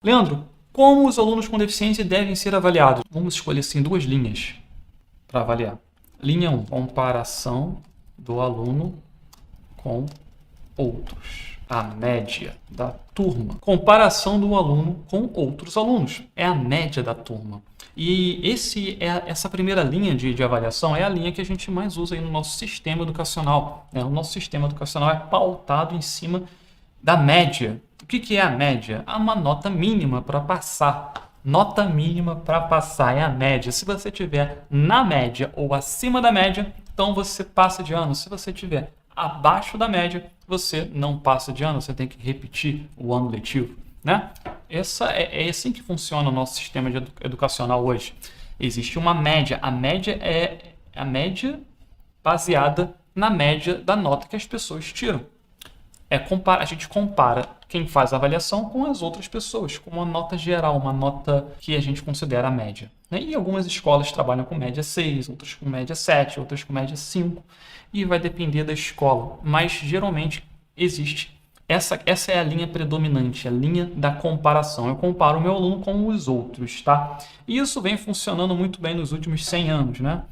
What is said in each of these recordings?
Leandro, como os alunos com deficiência devem ser avaliados? Vamos escolher assim 2 linhas para avaliar. Linha 1, comparação do aluno com outros. A média da turma. Comparação do aluno com outros alunos. É a média da turma. E essa primeira linha de avaliação é a linha que a gente mais usa aí no nosso sistema educacional. O nosso sistema educacional é pautado em cima da média. O que é a média? É uma nota mínima para passar. Nota mínima para passar é a média. Se você tiver na média ou acima da média, então você passa de ano. Se você tiver abaixo da média, você não passa de ano. Você tem que repetir o ano letivo, né? É assim que funciona o nosso sistema educacional hoje. Existe uma média. A média é a média baseada na média da nota que as pessoas tiram. A gente compara quem faz a avaliação com as outras pessoas, com uma nota geral, uma nota que a gente considera a média. E algumas escolas trabalham com média 6, outras com média 7, outras com média 5, e vai depender da escola. Mas geralmente existe. Essa é a linha predominante, a linha da comparação. Eu comparo o meu aluno com os outros, tá? E isso vem funcionando muito bem nos últimos 100 anos, né?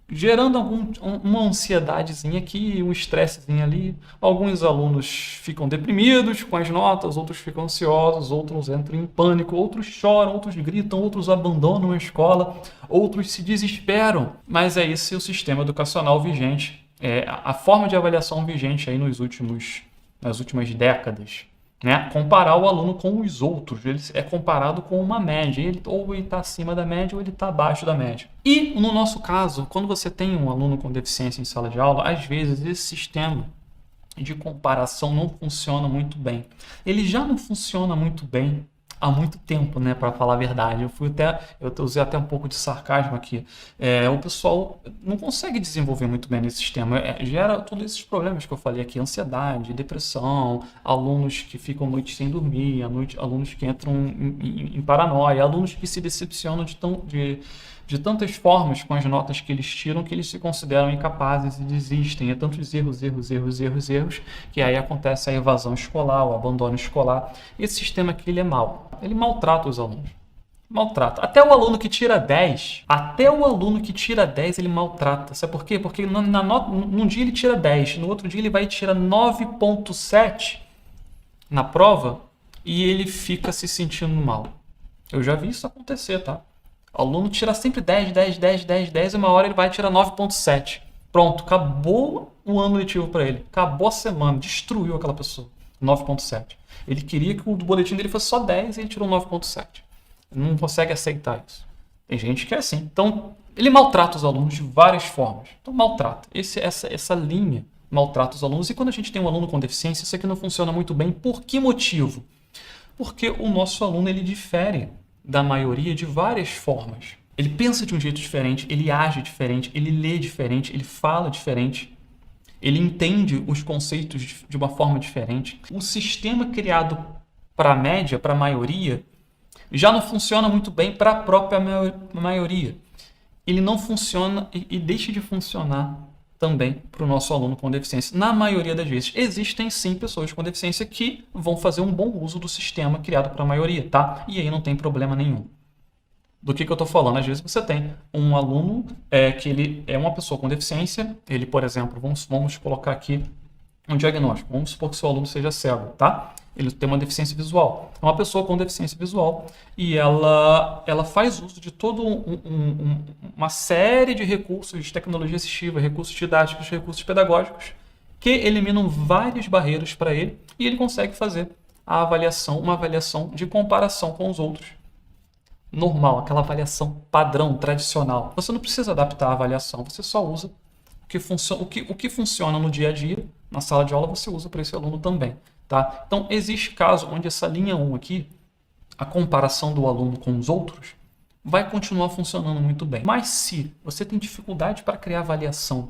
Gerando uma ansiedadezinha aqui, um estressezinho ali. Alguns alunos ficam deprimidos com as notas, outros ficam ansiosos, outros entram em pânico, outros choram, outros gritam, outros abandonam a escola, outros se desesperam. Mas é esse o sistema educacional vigente, a forma de avaliação vigente aí nas últimas décadas. Né? Comparar o aluno com os outros, ele é comparado com uma média, ou ele está acima da média ou ele está abaixo da média. E no nosso caso, quando você tem um aluno com deficiência em sala de aula, às vezes esse sistema de comparação não funciona muito bem. Ele já não funciona muito bem há muito tempo, né, para falar a verdade. Eu usei até um pouco de sarcasmo aqui. O pessoal não consegue desenvolver muito bem nesse sistema. Gera todos esses problemas que eu falei aqui: ansiedade, depressão, alunos que ficam noite sem dormir, alunos que entram em paranoia, alunos que se decepcionam de tantas formas com as notas que eles tiram, que eles se consideram incapazes e desistem. É tantos erros, que aí acontece a evasão escolar, o abandono escolar. Esse sistema aqui, ele é mau. Ele maltrata os alunos. Maltrata. Até o aluno que tira 10, ele maltrata. Sabe por quê? Porque num dia ele tira 10, no outro dia ele vai tirar 9,7 na prova e ele fica se sentindo mal. Eu já vi isso acontecer, tá? O aluno tira sempre 10, e uma hora ele vai tirar 9,7. Pronto, acabou o ano letivo para ele. Acabou a semana, destruiu aquela pessoa. 9,7. Ele queria que o boletim dele fosse só 10 e ele tirou 9,7. Ele não consegue aceitar isso. Tem gente que é assim. Então, ele maltrata os alunos de várias formas. Então, maltrata. Essa linha maltrata os alunos. E quando a gente tem um aluno com deficiência, isso aqui não funciona muito bem. Por que motivo? Porque o nosso aluno, ele difere da maioria de várias formas. Ele pensa de um jeito diferente, ele age diferente, ele lê diferente, ele fala diferente, ele entende os conceitos de uma forma diferente. O sistema criado para a média, para a maioria, já não funciona muito bem para a própria maioria. Ele não funciona e deixa de funcionar também para o nosso aluno com deficiência. Na maioria das vezes, existem sim pessoas com deficiência que vão fazer um bom uso do sistema criado para a maioria, tá? E aí não tem problema nenhum. Do que eu estou falando? Às vezes você tem um aluno que ele é uma pessoa com deficiência, ele, por exemplo, vamos colocar aqui um diagnóstico. Vamos supor que seu aluno seja cego, tá? Ele tem uma deficiência visual. É uma pessoa com deficiência visual e ela faz uso de toda uma série de recursos de tecnologia assistiva, recursos didáticos, recursos pedagógicos que eliminam várias barreiras para ele e ele consegue fazer uma avaliação de comparação com os outros. Normal, aquela avaliação padrão, tradicional. Você não precisa adaptar a avaliação, você só usa o que funciona no dia a dia, na sala de aula, você usa para esse aluno também. Tá? Então, existe caso onde essa linha 1 aqui, a comparação do aluno com os outros, vai continuar funcionando muito bem. Mas se você tem dificuldade para criar avaliação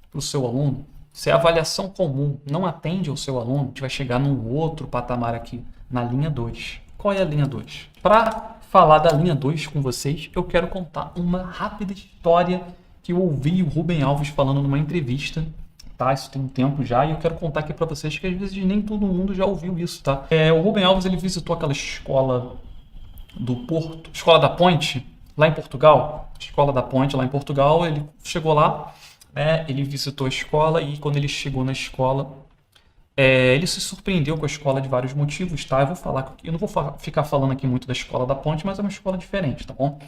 para o seu aluno, se a avaliação comum não atende ao seu aluno, a gente vai chegar num outro patamar aqui, na linha 2. Qual é a linha 2? Para falar da linha 2 com vocês, eu quero contar uma rápida história que eu ouvi o Rubem Alves falando numa entrevista. Tá, isso tem um tempo já, e eu quero contar aqui para vocês que às vezes nem todo mundo já ouviu isso, tá? O Rubem Alves, ele visitou aquela escola do Porto, Escola da Ponte, lá em Portugal. Escola da Ponte, lá em Portugal, ele chegou lá, né, ele visitou a escola e quando ele chegou na escola, ele se surpreendeu com a escola de vários motivos, tá? Eu não vou ficar falando aqui muito da Escola da Ponte, mas é uma escola diferente, tá bom?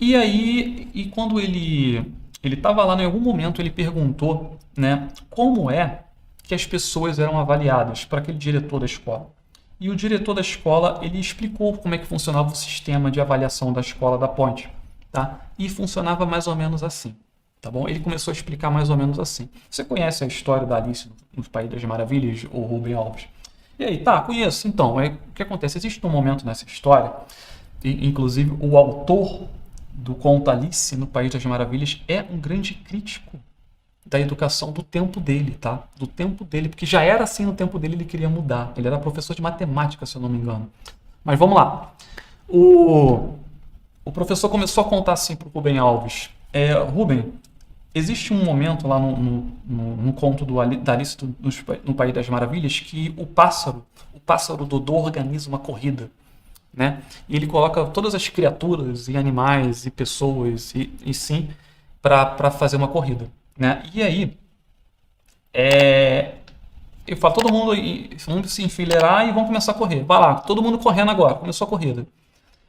E aí, quando ele estava lá, em algum momento ele perguntou, né, como é que as pessoas eram avaliadas para aquele diretor da escola. E o diretor da escola, ele explicou como é que funcionava o sistema de avaliação da Escola da Ponte, tá? E funcionava mais ou menos assim, tá bom? Ele começou a explicar mais ou menos assim. Você conhece a história da Alice no País das Maravilhas, ou Rubem Alves? E aí, tá, conheço. Então, o que acontece? Existe um momento nessa história, inclusive o autor do conto Alice no País das Maravilhas é um grande crítico da educação do tempo dele, tá? Do tempo dele, porque já era assim no tempo dele, ele queria mudar. Ele era professor de matemática, se eu não me engano. Mas vamos lá. O professor começou a contar assim para o Rubem Alves. Rubem, existe um momento lá no conto da Alice no País das Maravilhas que o pássaro Dodô organiza uma corrida, né? E ele coloca todas as criaturas e animais e pessoas e sim para fazer uma corrida, né? E aí eu falo, todo mundo vamos se enfileirar e vamos começar a correr. Vai lá, todo mundo correndo agora, começou a corrida.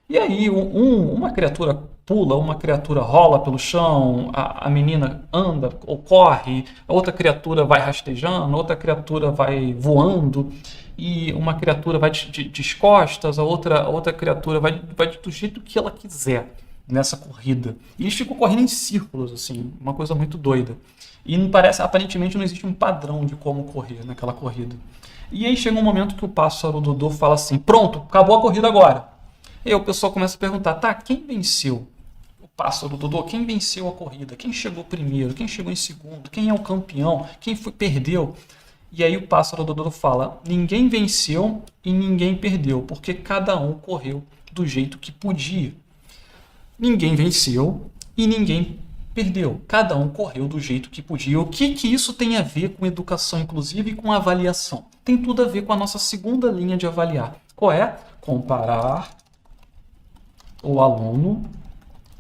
E aí uma criatura pula, uma criatura rola pelo chão, a menina anda ou corre, a outra criatura vai rastejando, outra criatura vai voando, e uma criatura vai de costas, a outra criatura vai do jeito que ela quiser nessa corrida. E eles ficam correndo em círculos, assim, uma coisa muito doida. E não parece, aparentemente não existe um padrão de como correr naquela corrida. E aí chega um momento que o pássaro Dodô fala assim, pronto, acabou a corrida agora. E aí o pessoal começa a perguntar, tá, quem venceu? O pássaro Dodô, quem venceu a corrida? Quem chegou primeiro? Quem chegou em segundo? Quem é o campeão? Quem perdeu? E aí o pássaro Dodô fala, ninguém venceu e ninguém perdeu, porque cada um correu do jeito que podia. Ninguém venceu e ninguém perdeu. Cada um correu do jeito que podia. O que isso tem a ver com educação inclusiva e com avaliação? Tem tudo a ver com a nossa segunda linha de avaliar. Qual é? Comparar o aluno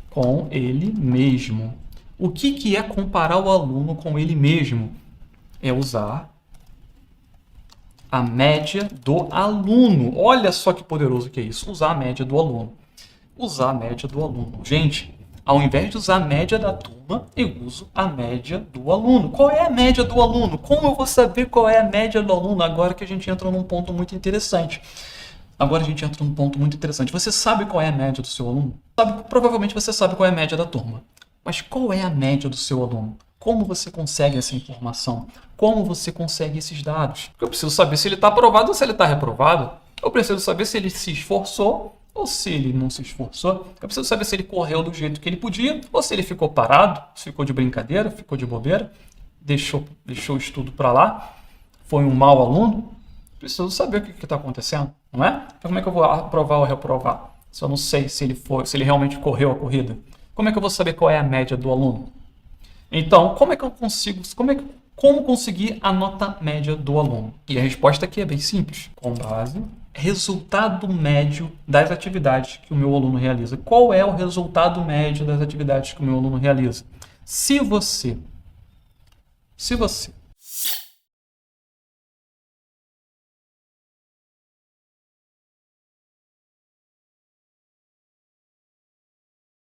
com ele mesmo. O que é comparar o aluno com ele mesmo? É usar a média do aluno. Olha só que poderoso que é isso. Usar a média do aluno. Usar a média do aluno. Gente, ao invés de usar a média da turma, eu uso a média do aluno. Qual é a média do aluno? Como eu vou saber qual é a média do aluno? Agora que a gente entra num ponto muito interessante. Você sabe qual é a média do seu aluno? Provavelmente você sabe qual é a média da turma. Mas qual é a média do seu aluno? Como você consegue essa informação? Como você consegue esses dados? Porque eu preciso saber se ele está aprovado ou se ele está reprovado. Eu preciso saber se ele se esforçou ou se ele não se esforçou. Eu preciso saber se ele correu do jeito que ele podia ou se ele ficou parado, se ficou de brincadeira, ficou de bobeira, deixou o estudo para lá, foi um mau aluno. Preciso saber o que está acontecendo, não é? Então, como é que eu vou aprovar ou reprovar? Se eu não sei se ele realmente correu a corrida. Como é que eu vou saber qual é a média do aluno? Então, como conseguir a nota média do aluno? E a resposta aqui é bem simples. Com base resultado médio das atividades que o meu aluno realiza. Qual é o resultado médio das atividades que o meu aluno realiza? Se você